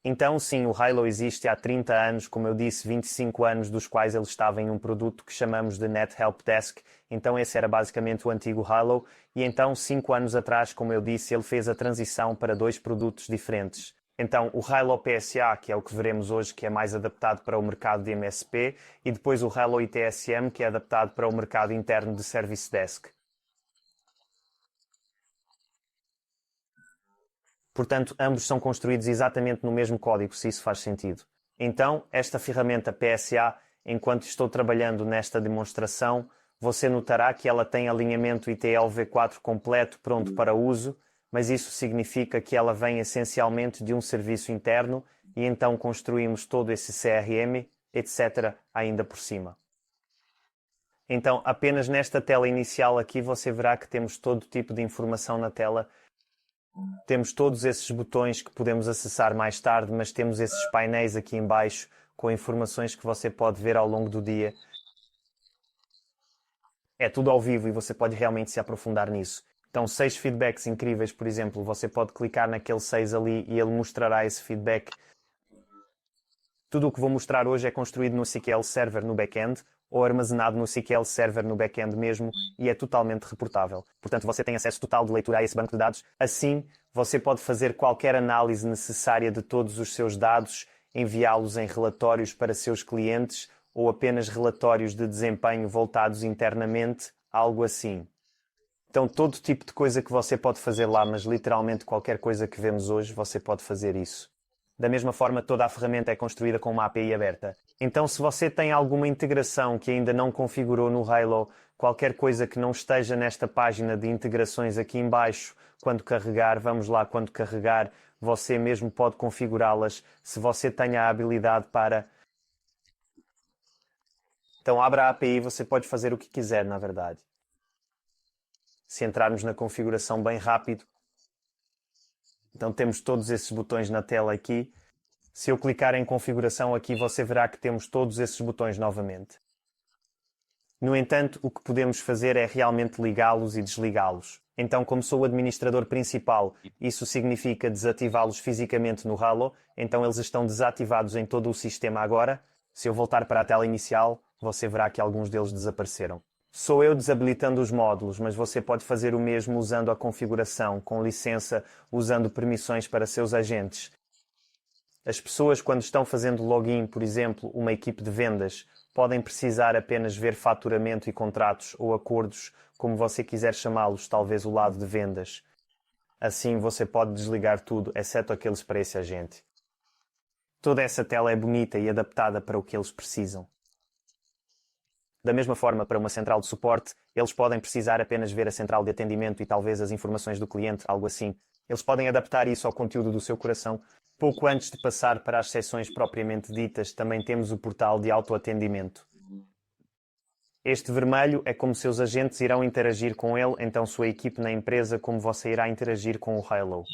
Então, sim, o Hilo existe há 30 anos, como eu disse, 25 anos dos quais ele estava em um produto que chamamos de Net Help Desk. Então, esse era basicamente o antigo Hilo. E então, 5 anos atrás, como eu disse, ele fez a transição para dois produtos diferentes. Então, o Hilo PSA, que é o que veremos hoje, que é mais adaptado para o mercado de MSP, e depois o Hilo ITSM, que é adaptado para o mercado interno de Service Desk. Portanto, ambos são construídos exatamente no mesmo código, se isso faz sentido. Então, esta ferramenta PSA, enquanto estou trabalhando nesta demonstração, você notará que ela tem alinhamento ITL V4 completo pronto para uso, mas isso significa que ela vem essencialmente de um serviço interno e então construímos todo esse CRM, etc., ainda por cima. Então, apenas nesta tela inicial aqui você verá que temos todo tipo de informação na tela. Temos todos esses botões que podemos acessar mais tarde, mas temos esses painéis aqui em baixo com informações que você pode ver ao longo do dia. É tudo ao vivo e você pode realmente se aprofundar nisso. Então, 6 feedbacks incríveis, por exemplo, você pode clicar naquele 6 ali e ele mostrará esse feedback. Tudo o que vou mostrar hoje é construído no SQL Server no back-end ou armazenado no SQL Server no back-end mesmo e é totalmente reportável. Portanto, você tem acesso total de leitura a esse banco de dados. Assim, você pode fazer qualquer análise necessária de todos os seus dados, enviá-los em relatórios para seus clientes ou apenas relatórios de desempenho voltados internamente, algo assim. Então, todo tipo de coisa que você pode fazer lá, mas literalmente qualquer coisa que vemos hoje, você pode fazer isso. Da mesma forma, toda a ferramenta é construída com uma API aberta. Então, se você tem alguma integração que ainda não configurou no Hilo, qualquer coisa que não esteja nesta página de integrações aqui em baixo, quando carregar, vamos lá, quando carregar, você mesmo pode configurá-las se você tem a habilidade para. Então, abra a API e você pode fazer o que quiser, na verdade. Se entrarmos na configuração bem rápido, então temos todos esses botões na tela aqui. Se eu clicar em configuração aqui, você verá que temos todos esses botões novamente. No entanto, o que podemos fazer é realmente ligá-los e desligá-los. Então, como sou o administrador principal, isso significa desativá-los fisicamente no Hilo, então eles estão desativados em todo o sistema agora. Se eu voltar para a tela inicial, você verá que alguns deles desapareceram. Sou eu desabilitando os módulos, mas você pode fazer o mesmo usando a configuração, com licença, usando permissões para seus agentes. As pessoas, quando estão fazendo login, por exemplo, uma equipe de vendas, podem precisar apenas ver faturamento e contratos ou acordos, como você quiser chamá-los, talvez o lado de vendas. Assim, você pode desligar tudo, exceto aqueles para esse agente. Toda essa tela é bonita e adaptada para o que eles precisam. Da mesma forma, para uma central de suporte, eles podem precisar apenas ver a central de atendimento e talvez as informações do cliente, algo assim. Eles podem adaptar isso ao conteúdo do seu coração. Pouco antes de passar para as seções propriamente ditas, também temos o portal de autoatendimento. Este vermelho é como seus agentes irão interagir com ele, então sua equipe na empresa, como você irá interagir com o Hilo.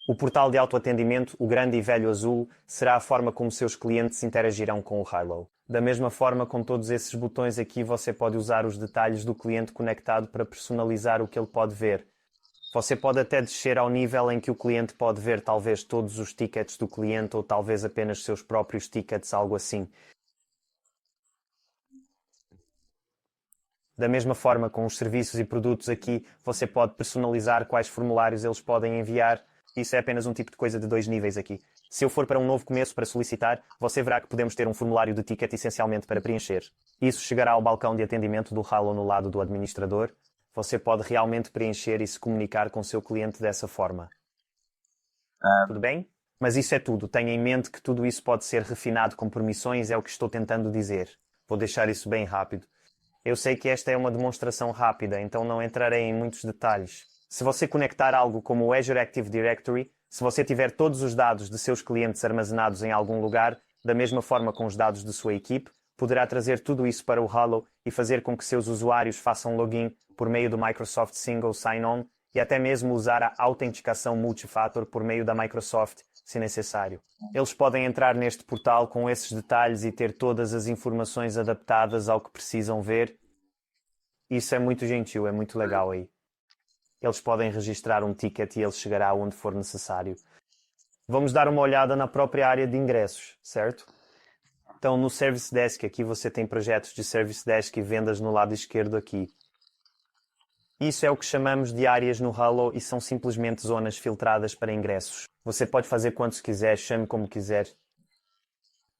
O portal de autoatendimento, o grande e velho azul, será a forma como seus clientes interagirão com o Hilo. Da mesma forma, com todos esses botões aqui, você pode usar os detalhes do cliente conectado para personalizar o que ele pode ver. Você pode até descer ao nível em que o cliente pode ver talvez todos os tickets do cliente ou talvez apenas seus próprios tickets, algo assim. Da mesma forma, com os serviços e produtos aqui, você pode personalizar quais formulários eles podem enviar. Isso é apenas um tipo de coisa de 2 níveis aqui. Se eu for para um novo começo para solicitar, você verá que podemos ter um formulário de ticket essencialmente para preencher. Isso chegará ao balcão de atendimento do Hilo no lado do administrador. Você pode realmente preencher e se comunicar com seu cliente dessa forma. Tudo bem? Mas isso é tudo. Tenha em mente que tudo isso pode ser refinado com permissões, é o que estou tentando dizer. Vou deixar isso bem rápido. Eu sei que esta é uma demonstração rápida, então não entrarei em muitos detalhes. Se você conectar algo como o Azure Active Directory, se você tiver todos os dados de seus clientes armazenados em algum lugar, da mesma forma com os dados de sua equipe, poderá trazer tudo isso para o Hilo e fazer com que seus usuários façam login por meio do Microsoft Single Sign-On e até mesmo usar a autenticação multifator por meio da Microsoft, se necessário. Eles podem entrar neste portal com esses detalhes e ter todas as informações adaptadas ao que precisam ver. Isso é muito gentil, é muito legal aí. Eles podem registrar um ticket e ele chegará onde for necessário. Vamos dar uma olhada na própria área de ingressos, certo? Então, no Service Desk, aqui você tem projetos de Service Desk e vendas no lado esquerdo aqui. Isso é o que chamamos de áreas no Halo e são simplesmente zonas filtradas para ingressos. Você pode fazer quantos quiser, chame como quiser.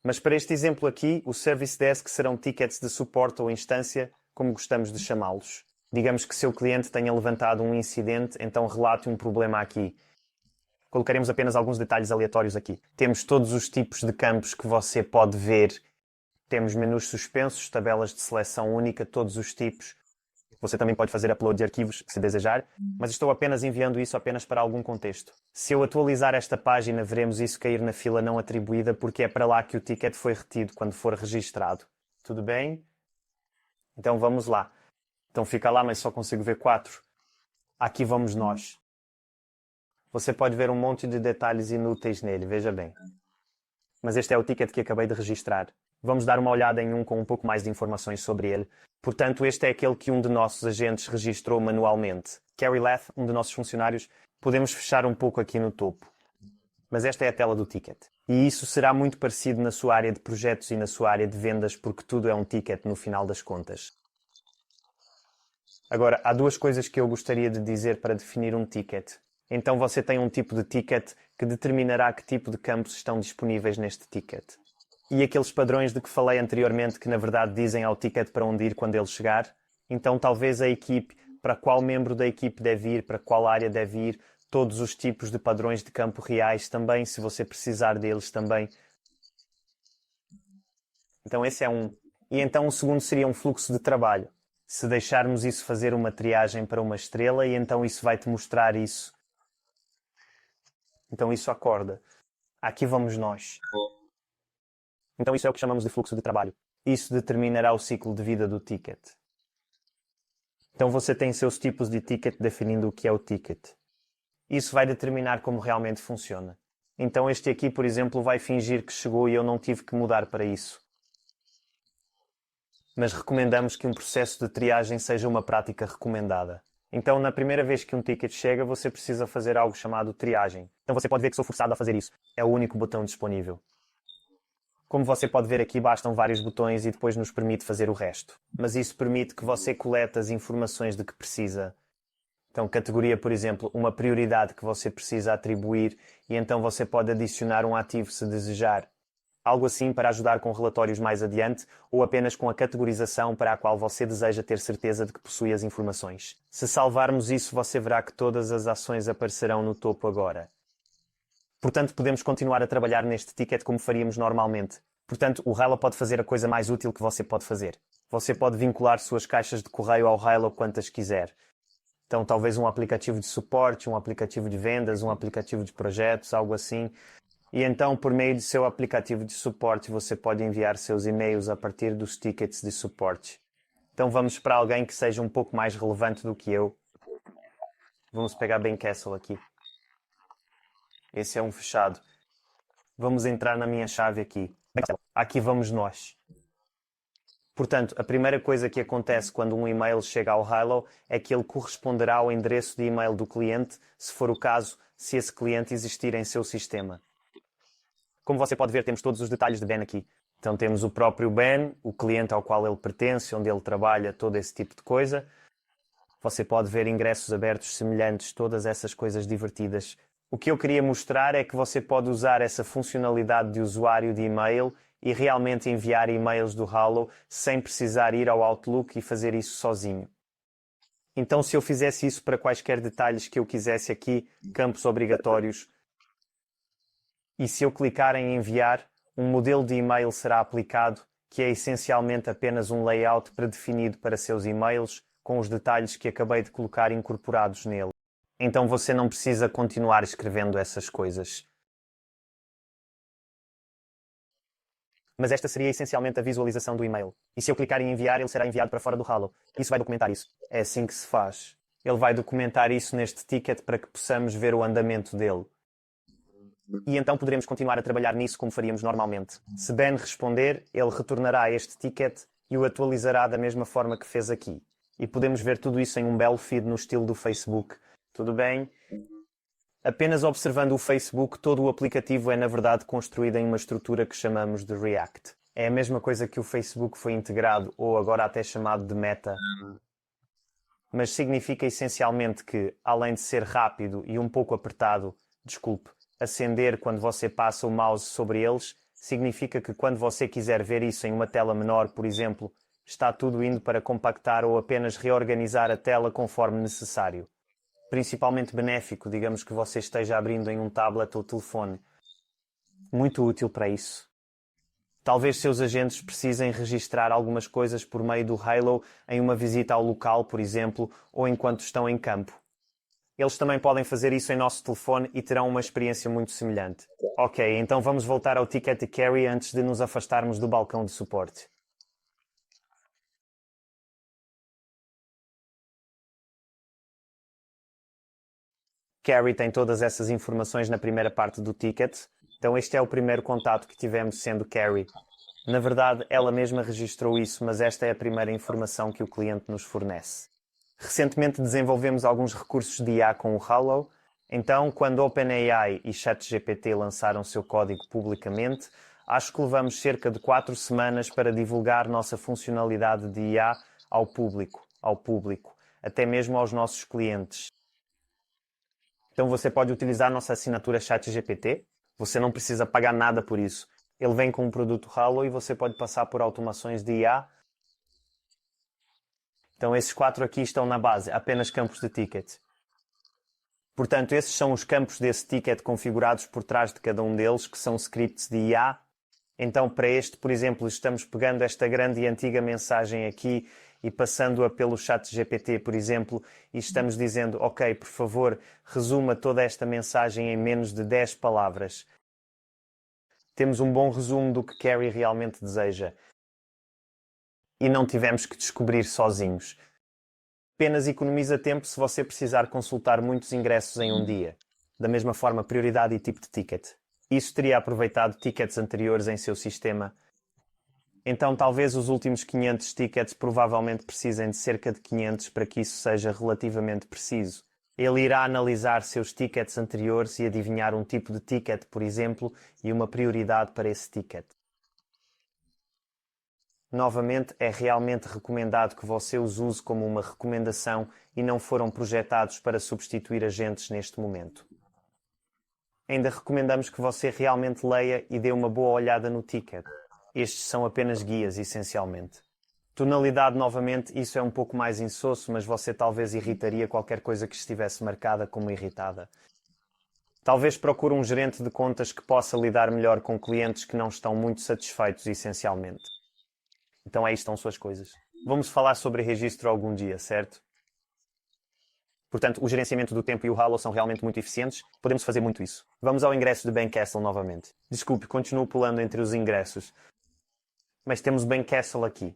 Mas para este exemplo aqui, o Service Desk serão tickets de suporte ou instância, como gostamos de chamá-los. Digamos que seu cliente tenha levantado um incidente, então relate um problema aqui. Colocaremos apenas alguns detalhes aleatórios aqui. Temos todos os tipos de campos que você pode ver. Temos menus suspensos, tabelas de seleção única, todos os tipos. Você também pode fazer upload de arquivos, se desejar, mas estou apenas enviando isso apenas para algum contexto. Se eu atualizar esta página, veremos isso cair na fila não atribuída, porque é para lá que o ticket foi retido quando for registrado. Tudo bem? Então vamos lá. Então fica lá, mas só consigo ver 4. Aqui vamos nós. Você pode ver um monte de detalhes inúteis nele, veja bem. Mas este é o ticket que acabei de registrar. Vamos dar uma olhada em um com um pouco mais de informações sobre ele. Portanto, este é aquele que um de nossos agentes registrou manualmente. Carrie Lath, um de nossos funcionários. Podemos fechar um pouco aqui no topo. Mas esta é a tela do ticket. E isso será muito parecido na sua área de projetos e na sua área de vendas, porque tudo é um ticket no final das contas. Agora, há duas coisas que eu gostaria de dizer para definir um ticket. Então você tem um tipo de ticket que determinará que tipo de campos estão disponíveis neste ticket. E aqueles padrões de que falei anteriormente que na verdade dizem ao ticket para onde ir quando ele chegar. Então talvez a equipe, para qual membro da equipe deve ir, para qual área deve ir, todos os tipos de padrões de campo reais também, se você precisar deles também. Então esse é um. E então o segundo seria um fluxo de trabalho. Se deixarmos isso fazer uma triagem para uma estrela, e então isso vai-te mostrar isso. Então isso acorda. Aqui vamos nós. Então isso é o que chamamos de fluxo de trabalho. Isso determinará o ciclo de vida do ticket. Então você tem seus tipos de ticket definindo o que é o ticket. Isso vai determinar como realmente funciona. Então este aqui, por exemplo, vai fingir que chegou e eu não tive que mudar para isso. Mas recomendamos que um processo de triagem seja uma prática recomendada. Então, na primeira vez que um ticket chega, você precisa fazer algo chamado triagem. Então você pode ver que sou forçado a fazer isso. É o único botão disponível. Como você pode ver aqui, bastam vários botões e depois nos permite fazer o resto. Mas isso permite que você colete as informações de que precisa. Então, categoria, por exemplo, uma prioridade que você precisa atribuir e então você pode adicionar um ativo se desejar. Algo assim para ajudar com relatórios mais adiante ou apenas com a categorização para a qual você deseja ter certeza de que possui as informações. Se salvarmos isso, você verá que todas as ações aparecerão no topo agora. Portanto, podemos continuar a trabalhar neste ticket como faríamos normalmente. Portanto, o Halo pode fazer a coisa mais útil que você pode fazer. Você pode vincular suas caixas de correio ao Halo quantas quiser. Então, talvez um aplicativo de suporte, um aplicativo de vendas, um aplicativo de projetos, algo assim. E então, por meio de seu aplicativo de suporte, você pode enviar seus e-mails a partir dos tickets de suporte. Então vamos para alguém que seja um pouco mais relevante do que eu. Vamos pegar Ben Castle aqui. Esse é um fechado. Vamos entrar na minha chave aqui. Aqui vamos nós. Portanto, a primeira coisa que acontece quando um e-mail chega ao Halo é que ele corresponderá ao endereço de e-mail do cliente, se for o caso, se esse cliente existir em seu sistema. Como você pode ver, temos todos os detalhes de Ben aqui. Então temos o próprio Ben, o cliente ao qual ele pertence, onde ele trabalha, todo esse tipo de coisa. Você pode ver ingressos abertos semelhantes, todas essas coisas divertidas. O que eu queria mostrar é que você pode usar essa funcionalidade de usuário de e-mail e realmente enviar e-mails do Halo sem precisar ir ao Outlook e fazer isso sozinho. Então, se eu fizesse isso para quaisquer detalhes que eu quisesse aqui, campos obrigatórios, e se eu clicar em enviar, um modelo de e-mail será aplicado, que é essencialmente apenas um layout predefinido para seus e-mails, com os detalhes que acabei de colocar incorporados nele. Então você não precisa continuar escrevendo essas coisas. Mas esta seria essencialmente a visualização do e-mail. E se eu clicar em enviar, ele será enviado para fora do Halo. Isso vai documentar isso. É assim que se faz. Ele vai documentar isso neste ticket para que possamos ver o andamento dele. E então poderemos continuar a trabalhar nisso como faríamos normalmente. Se Ben responder, ele retornará este ticket e o atualizará da mesma forma que fez aqui. E podemos ver tudo isso em um belo feed no estilo do Facebook. Tudo bem? Apenas observando o Facebook, todo o aplicativo é na verdade construído em uma estrutura que chamamos de React. É a mesma coisa que o Facebook foi integrado, ou agora até chamado de Meta, mas significa essencialmente que, além de ser rápido e um pouco apertado, acender quando você passa o mouse sobre eles, significa que quando você quiser ver isso em uma tela menor, por exemplo, está tudo indo para compactar ou apenas reorganizar a tela conforme necessário. Principalmente benéfico, digamos que você esteja abrindo em um tablet ou telefone. Muito útil para isso. Talvez seus agentes precisem registrar algumas coisas por meio do Halo em uma visita ao local, por exemplo, ou enquanto estão em campo. Eles também podem fazer isso em nosso telefone e terão uma experiência muito semelhante. Ok, então vamos voltar ao Ticket to Carry antes de nos afastarmos do balcão de suporte. Carrie tem todas essas informações na primeira parte do ticket, então este é o primeiro contato que tivemos sendo Carrie. Na verdade, ela mesma registrou isso, mas esta é a primeira informação que o cliente nos fornece. Recentemente desenvolvemos alguns recursos de IA com o Halo, então quando OpenAI e ChatGPT lançaram seu código publicamente, acho que levamos cerca de 4 semanas para divulgar nossa funcionalidade de IA ao público, até mesmo aos nossos clientes. Então você pode utilizar a nossa assinatura ChatGPT. Você não precisa pagar nada por isso. Ele vem com um produto Halo e você pode passar por automações de IA. Então esses 4 aqui estão na base, apenas campos de ticket. Portanto, esses são os campos desse ticket configurados por trás de cada um deles, que são scripts de IA. Então, para este, por exemplo, estamos pegando esta grande e antiga mensagem aqui e passando-a pelo chat GPT, por exemplo, e estamos dizendo, ok, por favor, resuma toda esta mensagem em menos de 10 palavras. Temos um bom resumo do que Carrie realmente deseja. E não tivemos que descobrir sozinhos. Apenas economiza tempo se você precisar consultar muitos ingressos em um dia. Da mesma forma, prioridade e tipo de ticket. Isso teria aproveitado tickets anteriores em seu sistema. Então, talvez os últimos 500 tickets provavelmente precisem de cerca de 500 para que isso seja relativamente preciso. Ele irá analisar seus tickets anteriores e adivinhar um tipo de ticket, por exemplo, e uma prioridade para esse ticket. Novamente, é realmente recomendado que você os use como uma recomendação e não foram projetados para substituir agentes neste momento. Ainda recomendamos que você realmente leia e dê uma boa olhada no ticket. Estes são apenas guias, essencialmente. Tonalidade, novamente, isso é um pouco mais insosso, mas você talvez irritaria qualquer coisa que estivesse marcada como irritada. Talvez procure um gerente de contas que possa lidar melhor com clientes que não estão muito satisfeitos, essencialmente. Então aí estão suas coisas. Vamos falar sobre registro algum dia, certo? Portanto, o gerenciamento do tempo e o Halo são realmente muito eficientes. Podemos fazer muito isso. Vamos ao ingresso de Ben Castle novamente. Desculpe, continuo pulando entre os ingressos. Mas temos Ben Castle aqui.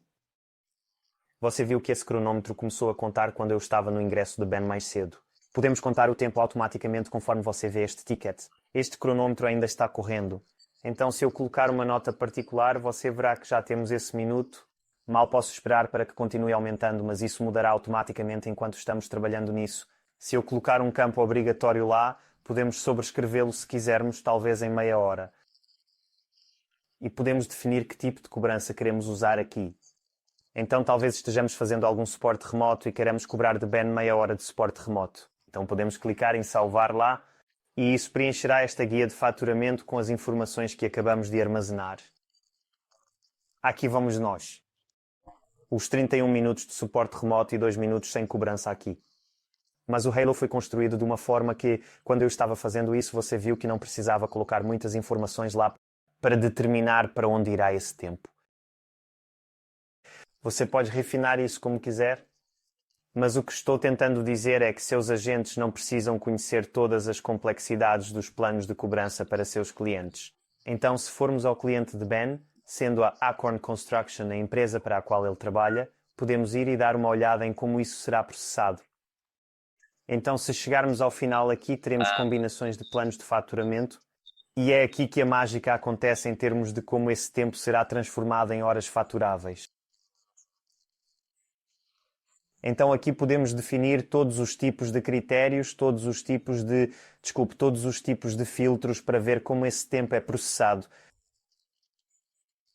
Você viu que esse cronómetro começou a contar quando eu estava no ingresso de Ben mais cedo. Podemos contar o tempo automaticamente conforme você vê este ticket. Este cronómetro ainda está correndo. Então, se eu colocar uma nota particular, você verá que já temos esse minuto. Mal posso esperar para que continue aumentando, mas isso mudará automaticamente enquanto estamos trabalhando nisso. Se eu colocar um campo obrigatório lá, podemos sobrescrevê-lo se quisermos, talvez em meia hora. E podemos definir que tipo de cobrança queremos usar aqui. Então talvez estejamos fazendo algum suporte remoto e queremos cobrar de Ben meia hora de suporte remoto. Então podemos clicar em salvar lá e isso preencherá esta guia de faturamento com as informações que acabamos de armazenar. Aqui vamos nós. Os 31 minutos de suporte remoto e 2 minutos sem cobrança aqui. Mas o Halo foi construído de uma forma que, quando eu estava fazendo isso, você viu que não precisava colocar muitas informações lá para determinar para onde irá esse tempo. Você pode refinar isso como quiser, mas o que estou tentando dizer é que seus agentes não precisam conhecer todas as complexidades dos planos de cobrança para seus clientes. Então, se formos ao cliente de Ben, sendo a Acorn Construction a empresa para a qual ele trabalha, podemos ir e dar uma olhada em como isso será processado. Então, se chegarmos ao final aqui, teremos combinações de planos de faturamento e é aqui que a mágica acontece em termos de como esse tempo será transformado em horas faturáveis. Então aqui podemos definir todos os tipos de critérios, todos os tipos de filtros para ver como esse tempo é processado.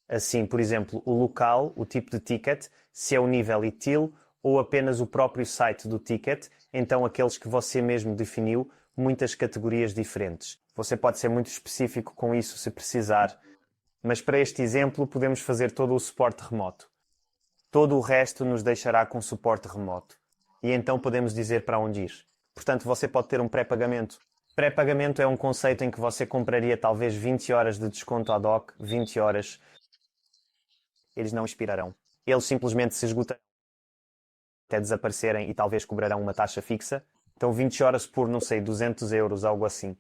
Assim, por exemplo, o local, o tipo de ticket, se é o nível ITIL ou apenas o próprio site do ticket, então aqueles que você mesmo definiu, muitas categorias diferentes. Você pode ser muito específico com isso se precisar, mas para este exemplo podemos fazer todo o suporte remoto. Todo o resto nos deixará com suporte remoto. E então podemos dizer para onde ir. Portanto, você pode ter um pré-pagamento. Pré-pagamento é um conceito em que você compraria talvez 20 horas de desconto ad hoc, 20 horas. Eles não expirarão. Eles simplesmente se esgotarão até desaparecerem e talvez cobrarão uma taxa fixa. Então 20 horas por, não sei, 200 euros, algo assim.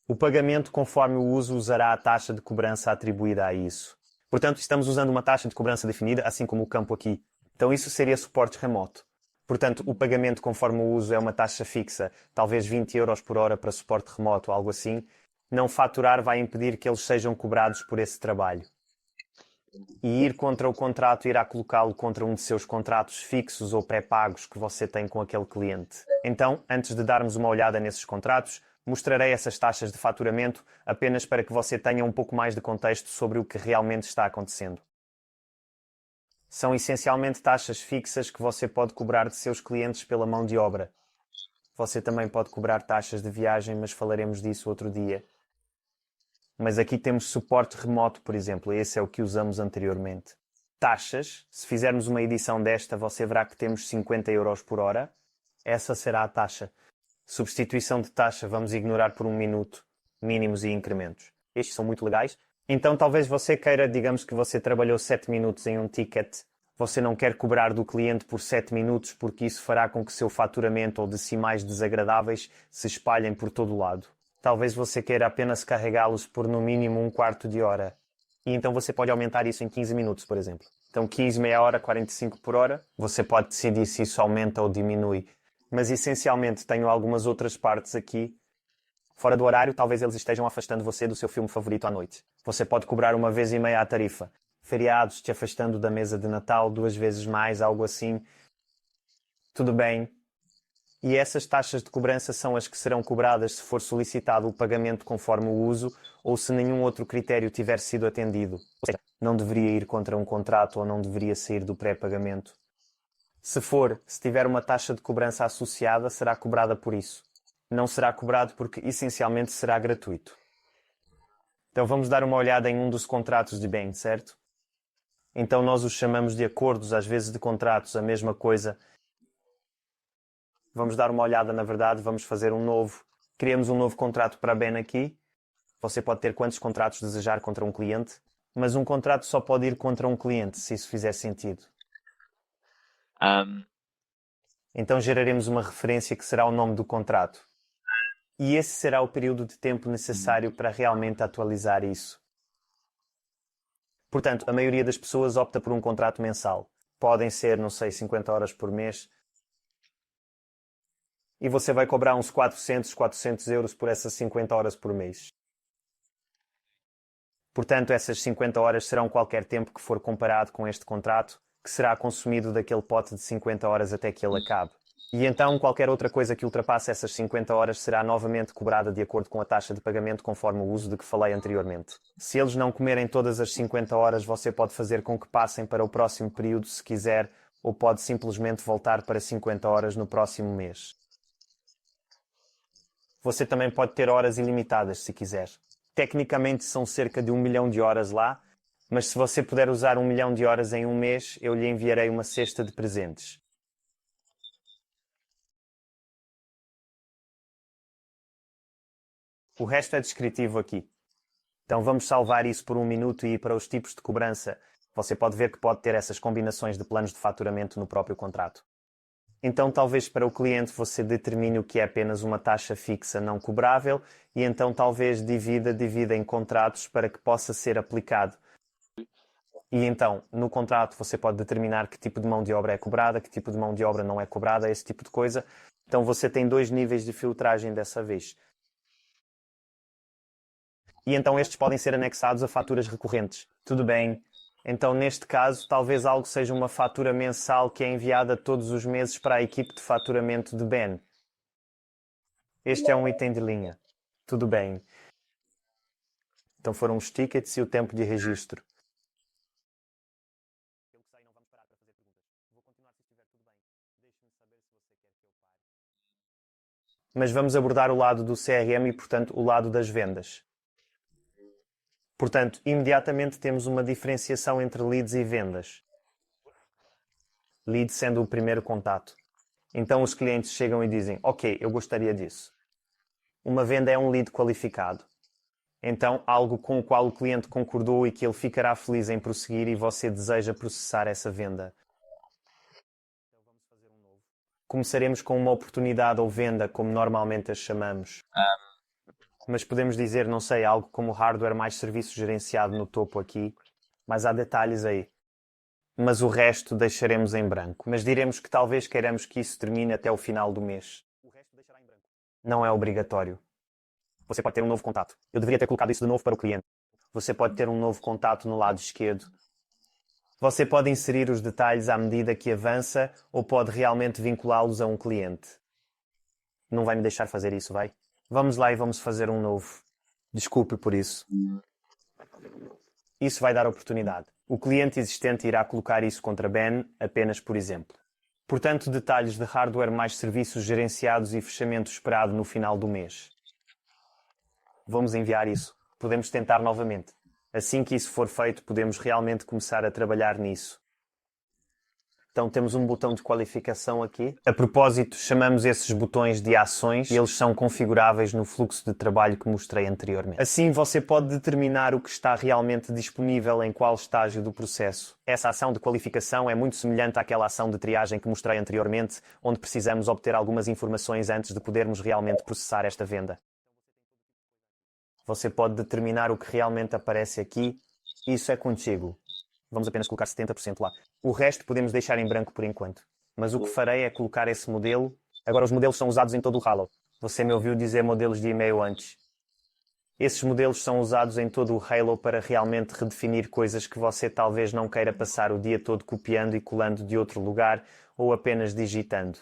O pagamento, conforme o uso, usará a taxa de cobrança atribuída a isso. Portanto, estamos usando uma taxa de cobrança definida, assim como o campo aqui. Então isso seria suporte remoto. Portanto, o pagamento conforme o uso é uma taxa fixa, talvez 20 euros por hora para suporte remoto, algo assim. Não faturar vai impedir que eles sejam cobrados por esse trabalho. E ir contra o contrato irá colocá-lo contra um de seus contratos fixos ou pré-pagos que você tem com aquele cliente. Então, antes de darmos uma olhada nesses contratos, mostrarei essas taxas de faturamento apenas para que você tenha um pouco mais de contexto sobre o que realmente está acontecendo. São essencialmente taxas fixas que você pode cobrar de seus clientes pela mão de obra. Você também pode cobrar taxas de viagem, mas falaremos disso outro dia. Mas aqui temos suporte remoto, por exemplo, esse é o que usamos anteriormente. Taxas, se fizermos uma edição desta, você verá que temos 50 euros por hora. Essa será a taxa. Substituição de taxa, vamos ignorar por um minuto. Mínimos e incrementos. Estes são muito legais. Então talvez você queira, digamos que você trabalhou 7 minutos em um ticket. Você não quer cobrar do cliente por 7 minutos porque isso fará com que seu faturamento ou decimais desagradáveis se espalhem por todo o lado. Talvez você queira apenas carregá-los por no mínimo um quarto de hora. E então você pode aumentar isso em 15 minutos, por exemplo. Então 15, meia hora, 45 por hora. Você pode decidir se isso aumenta ou diminui. Mas essencialmente tenho algumas outras partes aqui. Fora do horário, talvez eles estejam afastando você do seu filme favorito à noite. Você pode cobrar uma vez e meia a tarifa. Feriados te afastando da mesa de Natal 2 vezes mais, algo assim. Tudo bem. E essas taxas de cobrança são as que serão cobradas se for solicitado o pagamento conforme o uso ou se nenhum outro critério tiver sido atendido. Ou seja, não deveria ir contra um contrato ou não deveria sair do pré-pagamento. Se tiver uma taxa de cobrança associada, será cobrada por isso. Não será cobrado porque essencialmente será gratuito. Então vamos dar uma olhada em um dos contratos de bem, certo? Então nós os chamamos de acordos, às vezes de contratos, a mesma coisa. Vamos dar uma olhada, na verdade, vamos fazer criamos um novo contrato para a Ben aqui. Você pode ter quantos contratos desejar contra um cliente, mas um contrato só pode ir contra um cliente, se isso fizer sentido. Então geraremos uma referência que será o nome do contrato. E esse será o período de tempo necessário para realmente atualizar isso. Portanto, a maioria das pessoas opta por um contrato mensal. Podem ser, não sei, 50 horas por mês. E você vai cobrar uns 400 euros por essas 50 horas por mês. Portanto, essas 50 horas serão qualquer tempo que for comparado com este contrato, que será consumido daquele pote de 50 horas até que ele acabe. E então, qualquer outra coisa que ultrapasse essas 50 horas será novamente cobrada de acordo com a taxa de pagamento conforme o uso de que falei anteriormente. Se eles não comerem todas as 50 horas, você pode fazer com que passem para o próximo período se quiser, ou pode simplesmente voltar para 50 horas no próximo mês. Você também pode ter horas ilimitadas se quiser. Tecnicamente são cerca de 1 milhão de horas lá, mas se você puder usar 1 milhão de horas em um mês, eu lhe enviarei uma cesta de presentes. O resto é descritivo aqui. Então vamos salvar isso por um minuto e ir para os tipos de cobrança. Você pode ver que pode ter essas combinações de planos de faturamento no próprio contrato. Então talvez para o cliente você determine o que é apenas uma taxa fixa não cobrável e então talvez divida em contratos para que possa ser aplicado. E então, no contrato você pode determinar que tipo de mão de obra é cobrada, que tipo de mão de obra não é cobrada, esse tipo de coisa. Então você tem 2 níveis de filtragem dessa vez. E então estes podem ser anexados a faturas recorrentes. Tudo bem. Então, neste caso, talvez algo seja uma fatura mensal que é enviada todos os meses para a equipe de faturamento de Ben. Este é um item de linha. Tudo bem. Então foram os tickets e o tempo de registro. Mas vamos abordar o lado do CRM e, portanto, o lado das vendas. Portanto, imediatamente temos uma diferenciação entre leads e vendas. Lead sendo o primeiro contato. Então os clientes chegam e dizem: ok, eu gostaria disso. Uma venda é um lead qualificado. Então, algo com o qual o cliente concordou e que ele ficará feliz em prosseguir e você deseja processar essa venda. Começaremos com uma oportunidade ou venda, como normalmente as chamamos. Mas podemos dizer, não sei, algo como hardware mais serviço gerenciado no topo aqui. Mas há detalhes aí. Mas o resto deixaremos em branco. Mas diremos que talvez queiramos que isso termine até o final do mês. Não é obrigatório. Você pode ter um novo contato. Eu deveria ter colocado isso de novo para o cliente. Você pode ter um novo contato no lado esquerdo. Você pode inserir os detalhes à medida que avança ou pode realmente vinculá-los a um cliente. Não vai me deixar fazer isso, vai? Vamos lá e vamos fazer um novo. Desculpe por isso. Isso vai dar oportunidade. O cliente existente irá colocar isso contra Ben, apenas por exemplo. Portanto, detalhes de hardware mais serviços gerenciados e fechamento esperado no final do mês. Vamos enviar isso. Podemos tentar novamente. Assim que isso for feito, podemos realmente começar a trabalhar nisso. Então temos um botão de qualificação aqui. A propósito, chamamos esses botões de ações e eles são configuráveis no fluxo de trabalho que mostrei anteriormente. Assim você pode determinar o que está realmente disponível em qual estágio do processo. Essa ação de qualificação é muito semelhante àquela ação de triagem que mostrei anteriormente, onde precisamos obter algumas informações antes de podermos realmente processar esta venda. Você pode determinar o que realmente aparece aqui. Isso é contigo. Vamos apenas colocar 70% lá. O resto podemos deixar em branco por enquanto. Mas o que farei é colocar esse modelo. Agora os modelos são usados em todo o Halo. Você me ouviu dizer modelos de e-mail antes. Esses modelos são usados em todo o Halo para realmente redefinir coisas que você talvez não queira passar o dia todo copiando e colando de outro lugar ou apenas digitando.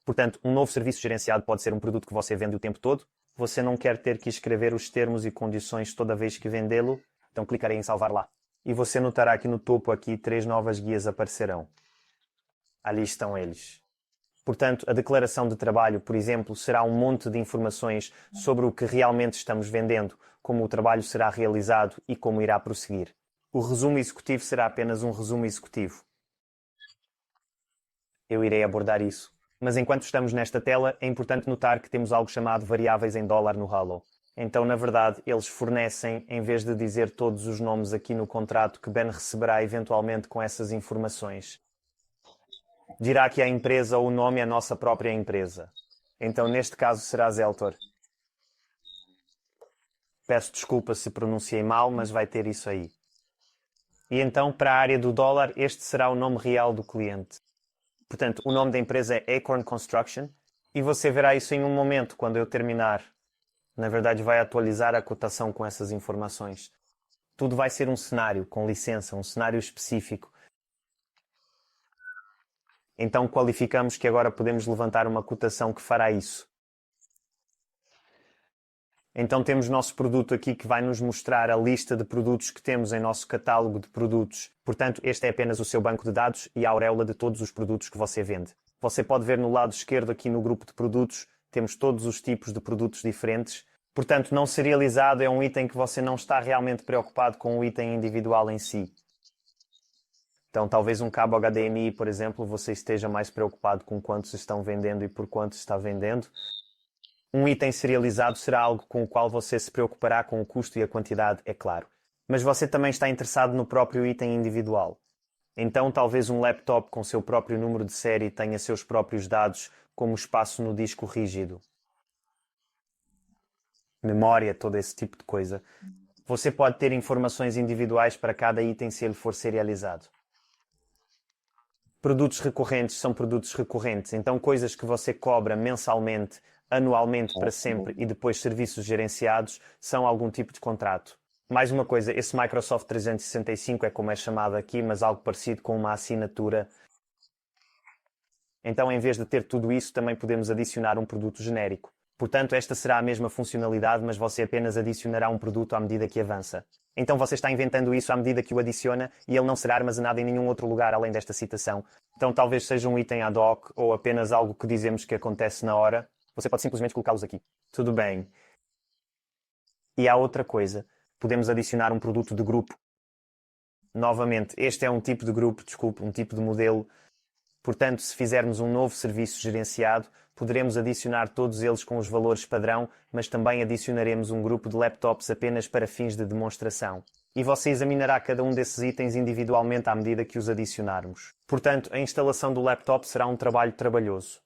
Portanto, um novo serviço gerenciado pode ser um produto que você vende o tempo todo. Você não quer ter que escrever os termos e condições toda vez que vendê-lo, então clicarei em salvar lá. E você notará que no topo aqui 3 novas guias aparecerão. Ali estão eles. Portanto, a declaração de trabalho, por exemplo, será um monte de informações sobre o que realmente estamos vendendo, como o trabalho será realizado e como irá prosseguir. O resumo executivo será apenas um resumo executivo. Eu irei abordar isso. Mas enquanto estamos nesta tela, é importante notar que temos algo chamado variáveis em dólar no Halo. Então, na verdade, eles fornecem, em vez de dizer todos os nomes aqui no contrato que Ben receberá eventualmente com essas informações, dirá que a empresa ou o nome é a nossa própria empresa. Então, neste caso, será Zeltor. Peço desculpa se pronunciei mal, mas vai ter isso aí. E então, para a área do dólar, este será o nome real do cliente. Portanto, o nome da empresa é Acorn Construction e você verá isso em um momento, quando eu terminar. Na verdade, vai atualizar a cotação com essas informações. Tudo vai ser um cenário, com licença, um cenário específico. Então qualificamos que agora podemos levantar uma cotação que fará isso. Então temos nosso produto aqui que vai nos mostrar a lista de produtos que temos em nosso catálogo de produtos. Portanto, este é apenas o seu banco de dados e a auréola de todos os produtos que você vende. Você pode ver no lado esquerdo aqui no grupo de produtos, temos todos os tipos de produtos diferentes. Portanto, não serializado é um item que você não está realmente preocupado com o item individual em si. Então, talvez um cabo HDMI, por exemplo, você esteja mais preocupado com quantos estão vendendo e por quanto está vendendo. Um item serializado será algo com o qual você se preocupará com o custo e a quantidade, é claro. Mas você também está interessado no próprio item individual. Então, talvez um laptop com seu próprio número de série tenha seus próprios dados, como espaço no disco rígido, memória, todo esse tipo de coisa. Você pode ter informações individuais para cada item se ele for serializado. Produtos recorrentes são produtos recorrentes, então coisas que você cobra mensalmente, anualmente para sempre e depois serviços gerenciados são algum tipo de contrato. Mais uma coisa, esse Microsoft 365 é como é chamado aqui, mas algo parecido com uma assinatura. Então, em vez de ter tudo isso, também podemos adicionar um produto genérico. Portanto, esta será a mesma funcionalidade, mas você apenas adicionará um produto à medida que avança. Então você está inventando isso à medida que o adiciona e ele não será armazenado em nenhum outro lugar além desta citação. Então talvez seja um item ad hoc ou apenas algo que dizemos que acontece na hora. Você pode simplesmente colocá-los aqui. Tudo bem. E há outra coisa. Podemos adicionar um produto de grupo. Novamente, este é um tipo de grupo, desculpe, um tipo de modelo. Portanto, se fizermos um novo serviço gerenciado, poderemos adicionar todos eles com os valores padrão, mas também adicionaremos um grupo de laptops apenas para fins de demonstração. E você examinará cada um desses itens individualmente à medida que os adicionarmos. Portanto, a instalação do laptop será um trabalho trabalhoso.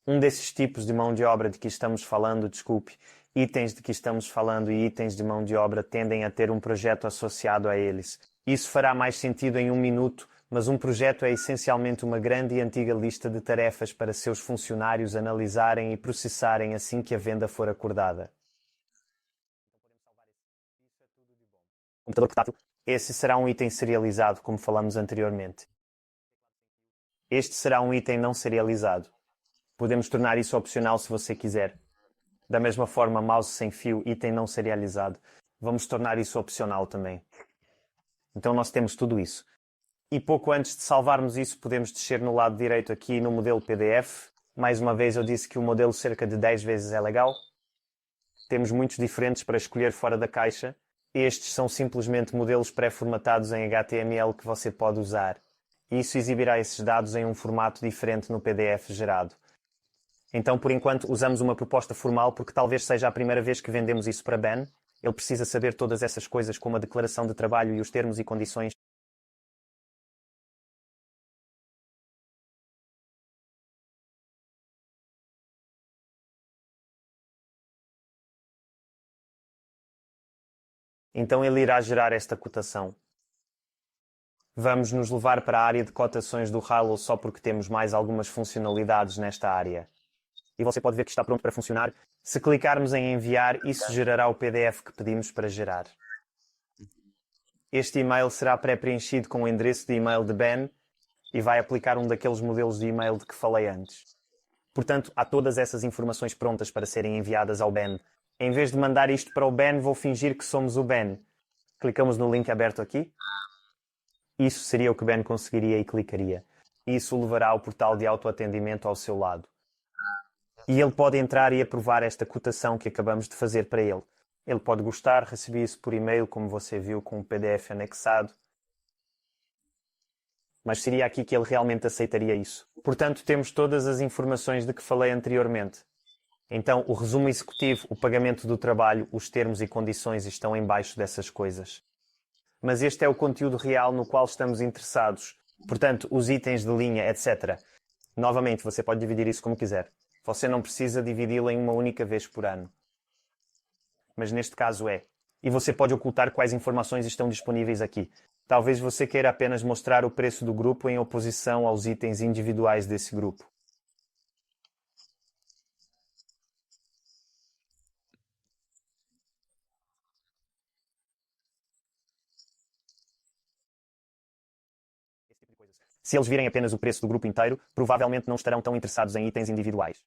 Um desses tipos de mão de obra de que estamos falando, desculpe, itens de que estamos falando e itens de mão de obra tendem a ter um projeto associado a eles. Isso fará mais sentido em um minuto, mas um projeto é essencialmente uma grande e antiga lista de tarefas para seus funcionários analisarem e processarem assim que a venda for acordada. Computador portátil. Esse será um item serializado, como falamos anteriormente. Este será um item não serializado. Podemos tornar isso opcional se você quiser. Da mesma forma, mouse sem fio, item não serializado. Vamos tornar isso opcional também. Então nós temos tudo isso. E pouco antes de salvarmos isso, podemos descer no lado direito aqui no modelo PDF. Mais uma vez eu disse que o modelo cerca de 10 vezes é legal. Temos muitos diferentes para escolher fora da caixa. Estes são simplesmente modelos pré-formatados em HTML que você pode usar. E isso exibirá esses dados em um formato diferente no PDF gerado. Então, por enquanto, usamos uma proposta formal porque talvez seja a primeira vez que vendemos isso para Ben. Ele precisa saber todas essas coisas como a declaração de trabalho e os termos e condições. Então ele irá gerar esta cotação. Vamos nos levar para a área de cotações do Halo só porque temos mais algumas funcionalidades nesta área. E você pode ver que está pronto para funcionar. Se clicarmos em enviar, isso gerará o PDF que pedimos para gerar. Este e-mail será pré-preenchido com o endereço de e-mail de Ben e vai aplicar um daqueles modelos de e-mail de que falei antes. Portanto, há todas essas informações prontas para serem enviadas ao Ben. Em vez de mandar isto para o Ben, vou fingir que somos o Ben. Clicamos no link aberto aqui. Isso seria o que Ben conseguiria e clicaria. Isso o levará ao portal de autoatendimento ao seu lado. E ele pode entrar e aprovar esta cotação que acabamos de fazer para ele. Ele pode gostar, receber isso por e-mail, como você viu, com um PDF anexado. Mas seria aqui que ele realmente aceitaria isso. Portanto, temos todas as informações de que falei anteriormente. Então, o resumo executivo, o pagamento do trabalho, os termos e condições estão embaixo dessas coisas. Mas este é o conteúdo real no qual estamos interessados. Portanto, os itens de linha, etc. Novamente, você pode dividir isso como quiser. Você não precisa dividi-lo em uma única vez por ano. Mas neste caso é. E você pode ocultar quais informações estão disponíveis aqui. Talvez você queira apenas mostrar o preço do grupo em oposição aos itens individuais desse grupo. Se eles virem apenas o preço do grupo inteiro, provavelmente não estarão tão interessados em itens individuais.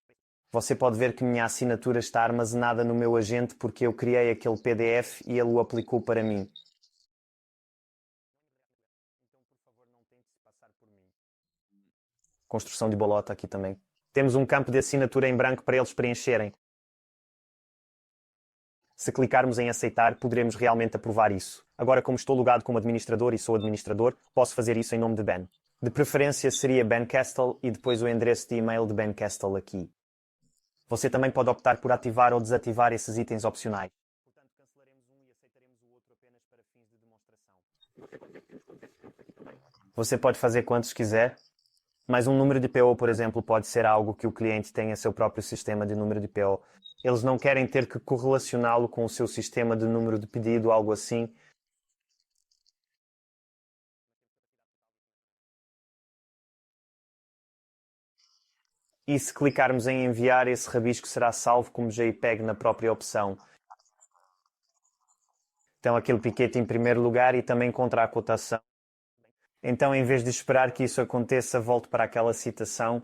Você pode ver que minha assinatura está armazenada no meu agente porque eu criei aquele PDF e ele o aplicou para mim. Construção de bolota aqui também. Temos um campo de assinatura em branco para eles preencherem. Se clicarmos em aceitar, poderemos realmente aprovar isso. Agora, como estou logado como administrador e sou administrador, posso fazer isso em nome de Ben. De preferência seria Ben Castle e depois o endereço de e-mail de Ben Castle aqui. Você também pode optar por ativar ou desativar esses itens opcionais. Portanto, cancelaremos um e aceitaremos o outro apenas para fins de demonstração. Você pode fazer quantos quiser, mas um número de PO, por exemplo, pode ser algo que o cliente tenha seu próprio sistema de número de PO. Eles não querem ter que correlacioná-lo com o seu sistema de número de pedido, algo assim. E se clicarmos em enviar, esse rabisco será salvo como JPEG na própria opção. Então aquele piquete em primeiro lugar e também contra a cotação. Então, em vez de esperar que isso aconteça, volte para aquela citação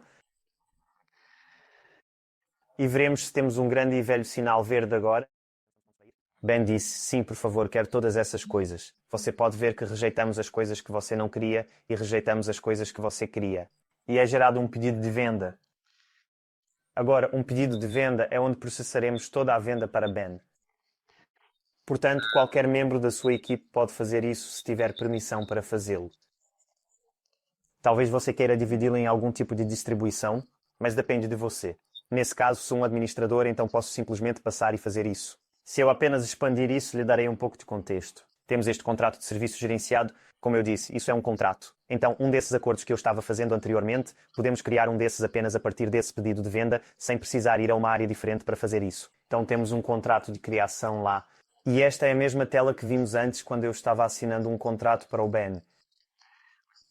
e veremos se temos um grande e velho sinal verde agora. Ben disse, sim, por favor, quero todas essas coisas. Você pode ver que rejeitamos as coisas que você não queria e rejeitamos as coisas que você queria. E é gerado um pedido de venda. Agora, um pedido de venda é onde processaremos toda a venda para Ben. Portanto, qualquer membro da sua equipe pode fazer isso se tiver permissão para fazê-lo. Talvez você queira dividi-lo em algum tipo de distribuição, mas depende de você. Nesse caso, sou um administrador, então posso simplesmente passar e fazer isso. Se eu apenas expandir isso, lhe darei um pouco de contexto. Temos este contrato de serviço gerenciado. Como eu disse, isso é um contrato. Então, um desses acordos que eu estava fazendo anteriormente, podemos criar um desses apenas a partir desse pedido de venda, sem precisar ir a uma área diferente para fazer isso. Então, temos um contrato de criação lá. E esta é a mesma tela que vimos antes quando eu estava assinando um contrato para o Ben.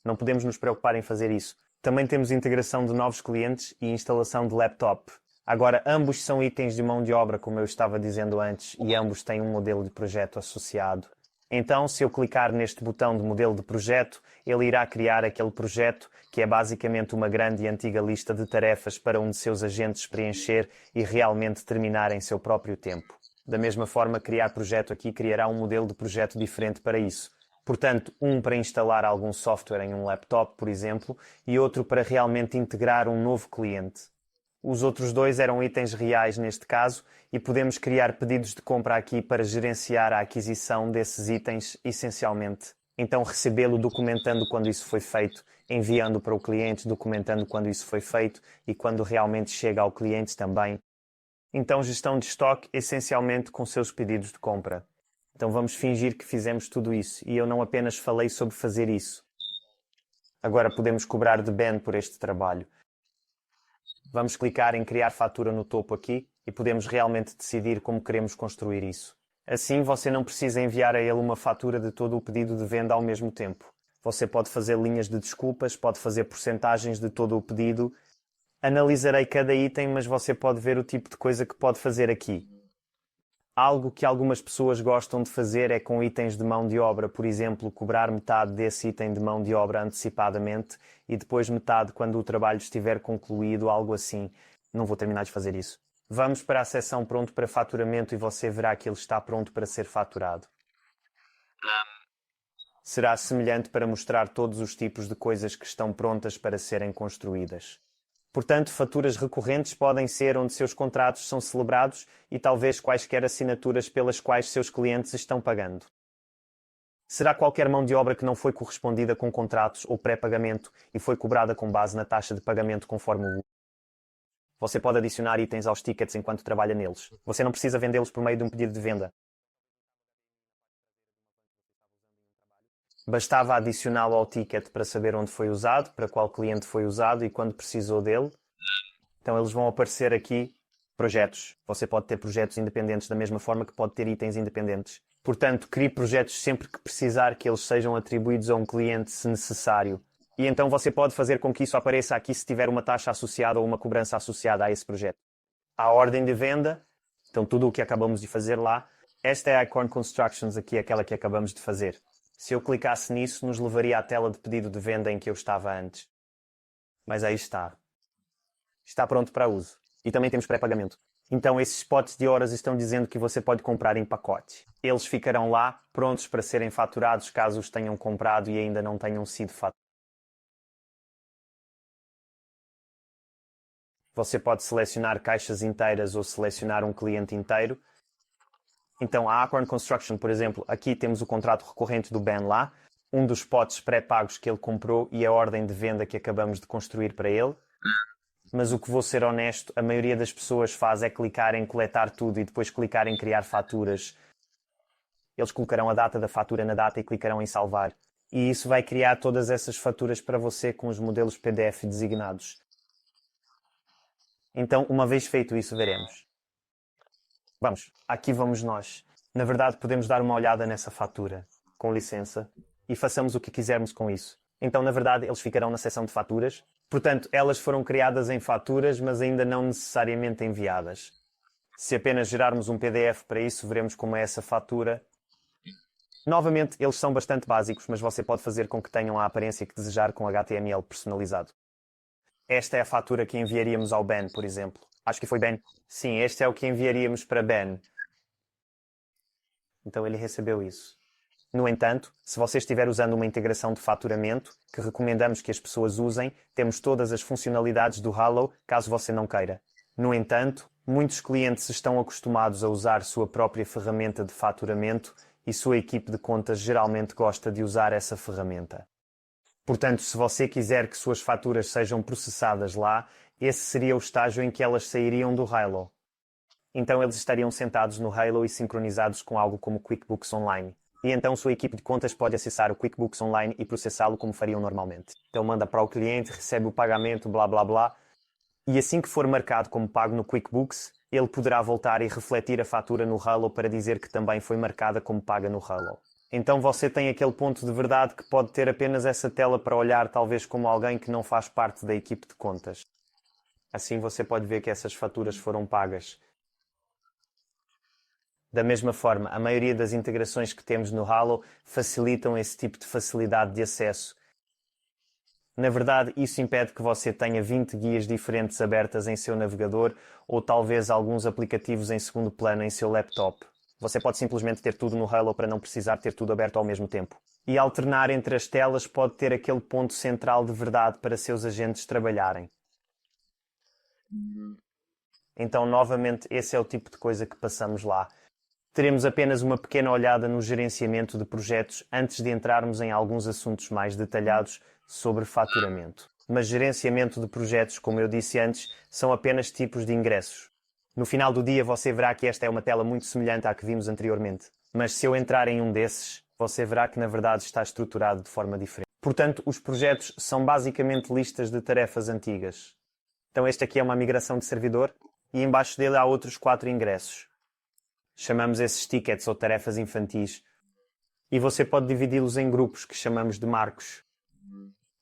Não podemos nos preocupar em fazer isso. Também temos integração de novos clientes e instalação de laptop. Agora, ambos são itens de mão de obra, como eu estava dizendo antes, e ambos têm um modelo de projeto associado. Então, se eu clicar neste botão de modelo de projeto, ele irá criar aquele projeto, que é basicamente uma grande e antiga lista de tarefas para um de seus agentes preencher e realmente terminar em seu próprio tempo. Da mesma forma, criar projeto aqui criará um modelo de projeto diferente para isso. Portanto, um para instalar algum software em um laptop, por exemplo, e outro para realmente integrar um novo cliente. Os outros dois eram itens reais neste caso e podemos criar pedidos de compra aqui para gerenciar a aquisição desses itens essencialmente. Então recebê-lo documentando quando isso foi feito, enviando para o cliente documentando quando isso foi feito e quando realmente chega ao cliente também. Então gestão de estoque essencialmente com seus pedidos de compra. Então vamos fingir que fizemos tudo isso e eu não apenas falei sobre fazer isso. Agora podemos cobrar de Ben por este trabalho. Vamos clicar em criar fatura no topo aqui e podemos realmente decidir como queremos construir isso. Assim você não precisa enviar a ele uma fatura de todo o pedido de venda ao mesmo tempo. Você pode fazer linhas de desculpas, pode fazer porcentagens de todo o pedido. Analisarei cada item, mas você pode ver o tipo de coisa que pode fazer aqui. Algo que algumas pessoas gostam de fazer é com itens de mão de obra, por exemplo, cobrar metade desse item de mão de obra antecipadamente e depois metade quando o trabalho estiver concluído, algo assim. Não vou terminar de fazer isso. Vamos para a seção pronto para faturamento e você verá que ele está pronto para ser faturado. Será semelhante para mostrar todos os tipos de coisas que estão prontas para serem construídas. Portanto, faturas recorrentes podem ser onde seus contratos são celebrados e talvez quaisquer assinaturas pelas quais seus clientes estão pagando. Será qualquer mão de obra que não foi correspondida com contratos ou pré-pagamento e foi cobrada com base na taxa de pagamento conforme o. Você pode adicionar itens aos tickets enquanto trabalha neles. Você não precisa vendê-los por meio de um pedido de venda. Bastava adicioná-lo ao ticket para saber onde foi usado, para qual cliente foi usado e quando precisou dele. Então eles vão aparecer aqui, projetos. Você pode ter projetos independentes da mesma forma que pode ter itens independentes. Portanto, crie projetos sempre que precisar que eles sejam atribuídos a um cliente se necessário. E então você pode fazer com que isso apareça aqui se tiver uma taxa associada ou uma cobrança associada a esse projeto. A ordem de venda, então tudo o que acabamos de fazer lá. Esta é a Acorn Constructions aqui, aquela que acabamos de fazer. Se eu clicasse nisso, nos levaria à tela de pedido de venda em que eu estava antes. Mas aí está. Está pronto para uso. E também temos pré-pagamento. Então esses spots de horas estão dizendo que você pode comprar em pacote. Eles ficarão lá, prontos para serem faturados caso os tenham comprado e ainda não tenham sido faturados. Você pode selecionar caixas inteiras ou selecionar um cliente inteiro. Então a Acorn Construction, por exemplo, aqui temos o contrato recorrente do Ben lá, um dos potes pré-pagos que ele comprou e a ordem de venda que acabamos de construir para ele. Mas o que vou ser honesto, a maioria das pessoas faz é clicar em coletar tudo e depois clicar em criar faturas. Eles colocarão a data da fatura na data e clicarão em salvar. E isso vai criar todas essas faturas para você com os modelos PDF designados. Então, uma vez feito isso, veremos. Vamos, aqui vamos nós. Na verdade, podemos dar uma olhada nessa fatura, com licença, e façamos o que quisermos com isso. Então, na verdade, eles ficarão na seção de faturas. Portanto, elas foram criadas em faturas, mas ainda não necessariamente enviadas. Se apenas gerarmos um PDF para isso, veremos como é essa fatura. Novamente, eles são bastante básicos, mas você pode fazer com que tenham a aparência que desejar com HTML personalizado. Esta é a fatura que enviaríamos ao Ben, por exemplo. Acho que foi Ben. Sim, este é o que enviaríamos para Ben. Então ele recebeu isso. No entanto, se você estiver usando uma integração de faturamento, que recomendamos que as pessoas usem, temos todas as funcionalidades do Halo, caso você não queira. No entanto, muitos clientes estão acostumados a usar sua própria ferramenta de faturamento e sua equipe de contas geralmente gosta de usar essa ferramenta. Portanto, se você quiser que suas faturas sejam processadas lá, esse seria o estágio em que elas sairiam do Halo. Então eles estariam sentados no Halo e sincronizados com algo como QuickBooks Online. E então sua equipe de contas pode acessar o QuickBooks Online e processá-lo como fariam normalmente. Então manda para o cliente, recebe o pagamento, blá blá blá. E assim que for marcado como pago no QuickBooks, ele poderá voltar e refletir a fatura no Halo para dizer que também foi marcada como paga no Halo. Então você tem aquele ponto de verdade que pode ter apenas essa tela para olhar talvez como alguém que não faz parte da equipe de contas. Assim você pode ver que essas faturas foram pagas. Da mesma forma, a maioria das integrações que temos no Halo facilitam esse tipo de facilidade de acesso. Na verdade, isso impede que você tenha 20 guias diferentes abertas em seu navegador ou talvez alguns aplicativos em segundo plano em seu laptop. Você pode simplesmente ter tudo no Halo para não precisar ter tudo aberto ao mesmo tempo. E alternar entre as telas pode ter aquele ponto central de verdade para seus agentes trabalharem. Então, novamente, esse é o tipo de coisa que passamos lá. Teremos apenas uma pequena olhada no gerenciamento de projetos antes de entrarmos em alguns assuntos mais detalhados sobre faturamento. Mas gerenciamento de projetos, como eu disse antes, são apenas tipos de ingressos. No final do dia você verá que esta é uma tela muito semelhante à que vimos anteriormente. Mas se eu entrar em um desses, você verá que na verdade está estruturado de forma diferente. Portanto, os projetos são basicamente listas de tarefas antigas. Então este aqui é uma migração de servidor e embaixo dele há outros 4 ingressos. Chamamos esses tickets ou tarefas infantis e você pode dividi-los em grupos que chamamos de marcos.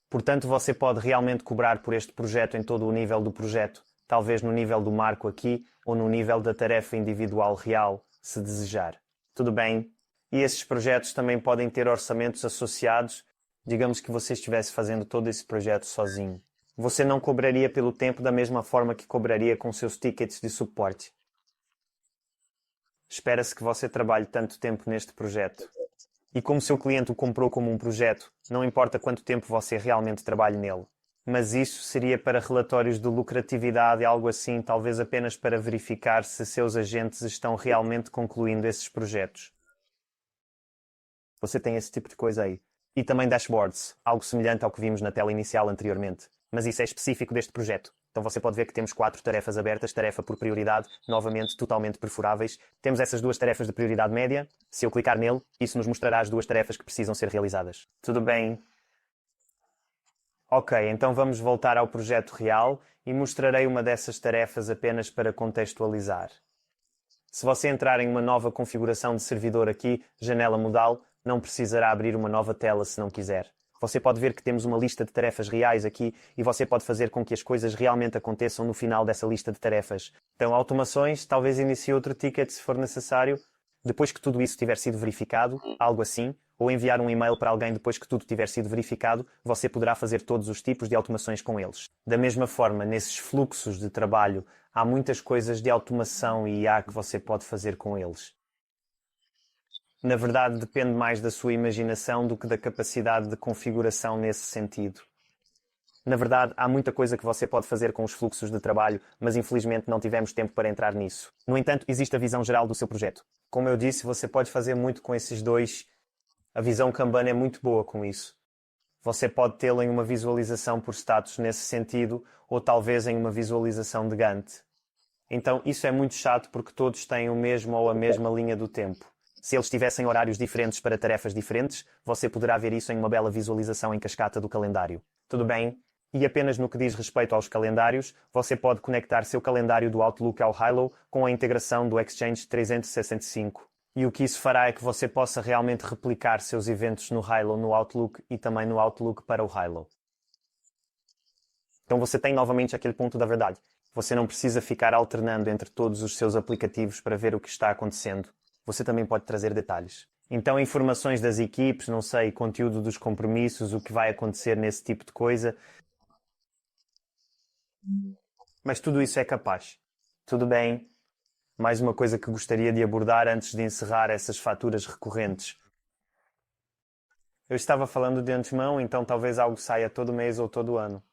Portanto, você pode realmente cobrar por este projeto em todo o nível do projeto, talvez no nível do marco aqui ou no nível da tarefa individual real, se desejar. Tudo bem? E esses projetos também podem ter orçamentos associados, digamos que você estivesse fazendo todo esse projeto sozinho. Você não cobraria pelo tempo da mesma forma que cobraria com seus tickets de suporte. Espera-se que você trabalhe tanto tempo neste projeto. E como seu cliente o comprou como um projeto, não importa quanto tempo você realmente trabalhe nele. Mas isso seria para relatórios de lucratividade e algo assim, talvez apenas para verificar se seus agentes estão realmente concluindo esses projetos. Você tem esse tipo de coisa aí. E também dashboards, algo semelhante ao que vimos na tela inicial anteriormente. Mas isso é específico deste projeto. Então você pode ver que temos 4 tarefas abertas, tarefa por prioridade, novamente totalmente perfuráveis. Temos essas 2 tarefas de prioridade média. Se eu clicar nele, isso nos mostrará as 2 tarefas que precisam ser realizadas. Tudo bem? Ok, então vamos voltar ao projeto real e mostrarei uma dessas tarefas apenas para contextualizar. Se você entrar em uma nova configuração de servidor aqui, janela modal, não precisará abrir uma nova tela se não quiser. Você pode ver que temos uma lista de tarefas reais aqui e você pode fazer com que as coisas realmente aconteçam no final dessa lista de tarefas. Então, automações, talvez inicie outro ticket se for necessário, depois que tudo isso tiver sido verificado, algo assim, ou enviar um e-mail para alguém depois que tudo tiver sido verificado, você poderá fazer todos os tipos de automações com eles. Da mesma forma, nesses fluxos de trabalho, há muitas coisas de automação e IA que você pode fazer com eles. Na verdade, depende mais da sua imaginação do que da capacidade de configuração nesse sentido. Na verdade, há muita coisa que você pode fazer com os fluxos de trabalho, mas infelizmente não tivemos tempo para entrar nisso. No entanto, existe a visão geral do seu projeto. Como eu disse, você pode fazer muito com esses dois. A visão Kanban é muito boa com isso. Você pode tê-lo em uma visualização por status nesse sentido, ou talvez em uma visualização de Gantt. Então, isso é muito chato porque todos têm o mesmo ou a mesma linha do tempo. Se eles tivessem horários diferentes para tarefas diferentes, você poderá ver isso em uma bela visualização em cascata do calendário. Tudo bem? E apenas no que diz respeito aos calendários, você pode conectar seu calendário do Outlook ao Halo com a integração do Exchange 365. E o que isso fará é que você possa realmente replicar seus eventos no Halo no Outlook e também no Outlook para o Halo. Então você tem novamente aquele ponto da verdade. Você não precisa ficar alternando entre todos os seus aplicativos para ver o que está acontecendo. Você também pode trazer detalhes. Então, informações das equipes, não sei, conteúdo dos compromissos, o que vai acontecer nesse tipo de coisa. Mas tudo isso é capaz. Tudo bem. Mais uma coisa que gostaria de abordar antes de encerrar essas faturas recorrentes. Eu estava falando de antemão, então talvez algo saia todo mês ou todo ano.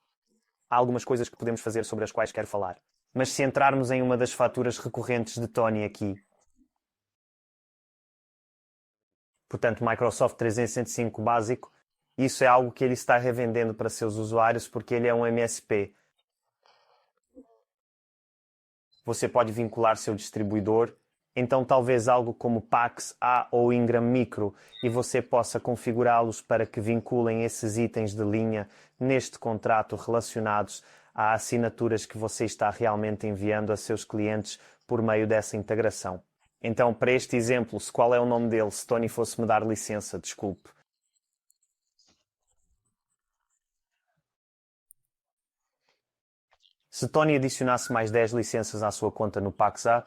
Há algumas coisas que podemos fazer sobre as quais quero falar. Mas se entrarmos em uma das faturas recorrentes de Tony aqui, portanto, Microsoft 365 básico, isso é algo que ele está revendendo para seus usuários porque ele é um MSP. Você pode vincular seu distribuidor, então talvez algo como Pax A ou Ingram Micro, e você possa configurá-los para que vinculem esses itens de linha neste contrato relacionados a assinaturas que você está realmente enviando a seus clientes por meio dessa integração. Então, para este exemplo, qual é o nome dele? Se Tony fosse me dar licença, desculpe. Se Tony adicionasse mais 10 licenças à sua conta no Pax A,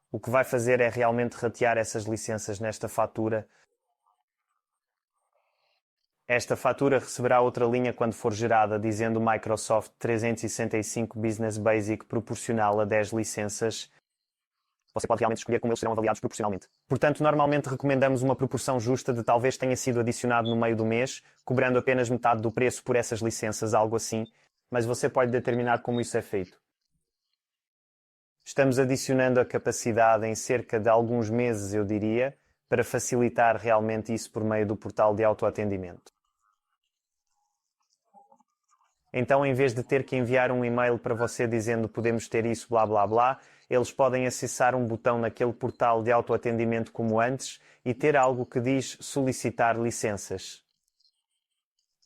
o que vai fazer é realmente ratear essas licenças nesta fatura. Esta fatura receberá outra linha quando for gerada, dizendo Microsoft 365 Business Basic proporcional a 10 licenças. Você pode realmente escolher como eles serão avaliados proporcionalmente. Portanto, normalmente recomendamos uma proporção justa de talvez tenha sido adicionado no meio do mês, cobrando apenas metade do preço por essas licenças, algo assim, mas você pode determinar como isso é feito. Estamos adicionando a capacidade em cerca de alguns meses, eu diria, para facilitar realmente isso por meio do portal de autoatendimento. Então, em vez de ter que enviar um e-mail para você dizendo podemos ter isso, blá blá blá, eles podem acessar um botão naquele portal de autoatendimento como antes e ter algo que diz solicitar licenças.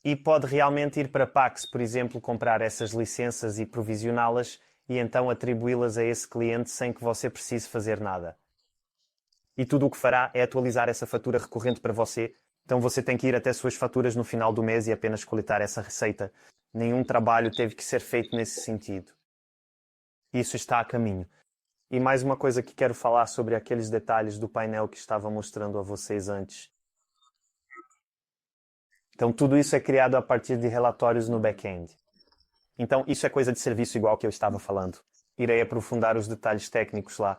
E pode realmente ir para Pax, por exemplo, comprar essas licenças e provisioná-las e então atribuí-las a esse cliente sem que você precise fazer nada. E tudo o que fará é atualizar essa fatura recorrente para você. Então você tem que ir até suas faturas no final do mês e apenas coletar essa receita. Nenhum trabalho teve que ser feito nesse sentido. Isso está a caminho. E mais uma coisa que quero falar sobre aqueles detalhes do painel que estava mostrando a vocês antes. Então tudo isso é criado a partir de relatórios no back-end. Então isso é coisa de serviço igual que eu estava falando. Irei aprofundar os detalhes técnicos lá.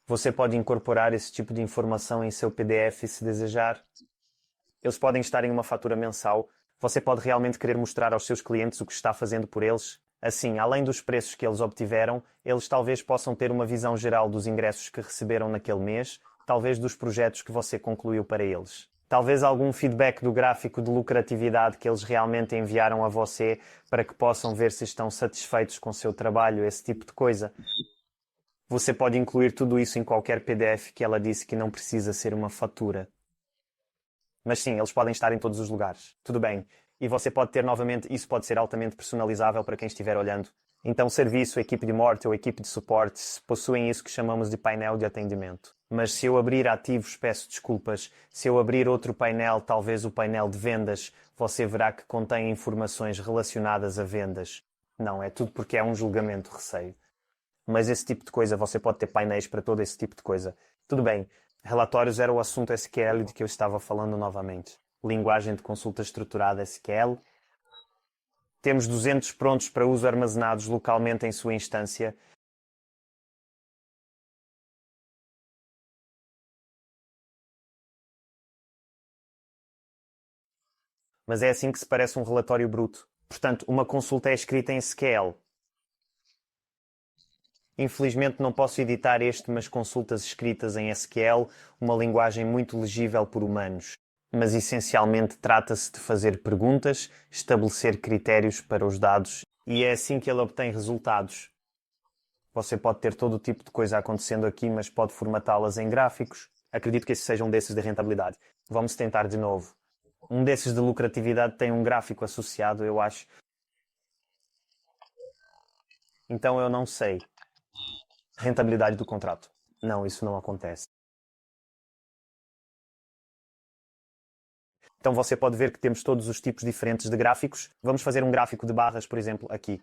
Você pode incorporar esse tipo de informação em seu PDF se desejar. Eles podem estar em uma fatura mensal. Você pode realmente querer mostrar aos seus clientes o que está fazendo por eles. Assim, além dos preços que eles obtiveram, eles talvez possam ter uma visão geral dos ingressos que receberam naquele mês, talvez dos projetos que você concluiu para eles. Talvez algum feedback do gráfico de lucratividade que eles realmente enviaram a você para que possam ver se estão satisfeitos com o seu trabalho, esse tipo de coisa. Você pode incluir tudo isso em qualquer PDF que ela disse que não precisa ser uma fatura. Mas sim, eles podem estar em todos os lugares. Tudo bem. E você pode ter novamente, isso pode ser altamente personalizável para quem estiver olhando. Então, serviço, equipe de morte ou equipe de suporte possuem isso que chamamos de painel de atendimento. Mas se eu abrir ativos, peço desculpas. Se eu abrir outro painel, talvez o painel de vendas, você verá que contém informações relacionadas a vendas. Não, é tudo porque é um julgamento, receio. Mas esse tipo de coisa, você pode ter painéis para todo esse tipo de coisa. Tudo bem, relatórios era o assunto SQL de que eu estava falando novamente. Linguagem de consulta estruturada SQL. Temos 200 prontos para uso armazenados localmente em sua instância. Mas é assim que se parece um relatório bruto. Portanto, uma consulta é escrita em SQL. Infelizmente não posso editar este, mas consultas escritas em SQL, uma linguagem muito legível por humanos. Mas essencialmente trata-se de fazer perguntas, estabelecer critérios para os dados e é assim que ele obtém resultados. Você pode ter todo o tipo de coisa acontecendo aqui, mas pode formatá-las em gráficos. Acredito que esse seja um desses de rentabilidade. Vamos tentar de novo. Um desses de lucratividade tem um gráfico associado, eu acho. Então eu não sei. Rentabilidade do contrato. Não, isso não acontece. Então você pode ver que temos todos os tipos diferentes de gráficos. Vamos fazer um gráfico de barras, por exemplo, aqui.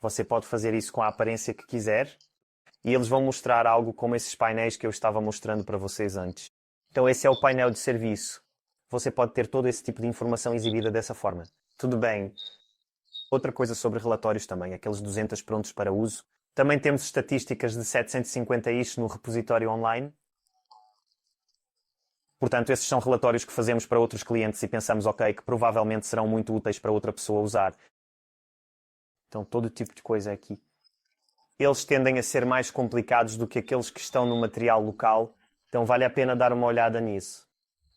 Você pode fazer isso com a aparência que quiser e eles vão mostrar algo como esses painéis que eu estava mostrando para vocês antes. Então esse é o painel de serviço. Você pode ter todo esse tipo de informação exibida dessa forma. Tudo bem. Outra coisa sobre relatórios também, aqueles 200 prontos para uso. Também temos estatísticas de 750 isto no repositório online. Portanto, esses são relatórios que fazemos para outros clientes e pensamos, ok, que provavelmente serão muito úteis para outra pessoa usar. Então, todo tipo de coisa aqui. Eles tendem a ser mais complicados do que aqueles que estão no material local, então vale a pena dar uma olhada nisso.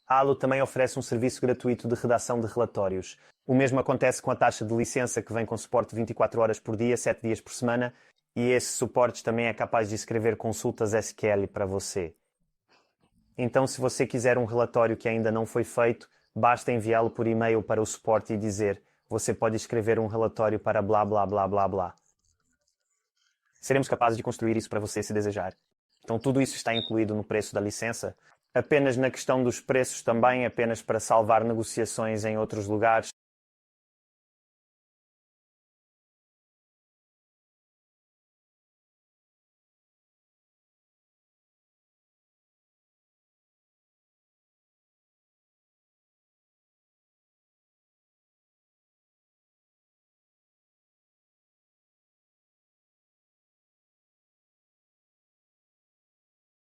A Halo também oferece um serviço gratuito de redação de relatórios. O mesmo acontece com a taxa de licença, que vem com suporte 24 horas por dia, 7 dias por semana, e esse suporte também é capaz de escrever consultas SQL para você. Então, se você quiser um relatório que ainda não foi feito, basta enviá-lo por e-mail para o suporte e dizer: você pode escrever um relatório para blá blá blá blá blá. Seremos capazes de construir isso para você se desejar. Então, tudo isso está incluído no preço da licença. Apenas na questão dos preços também, apenas para salvar negociações em outros lugares.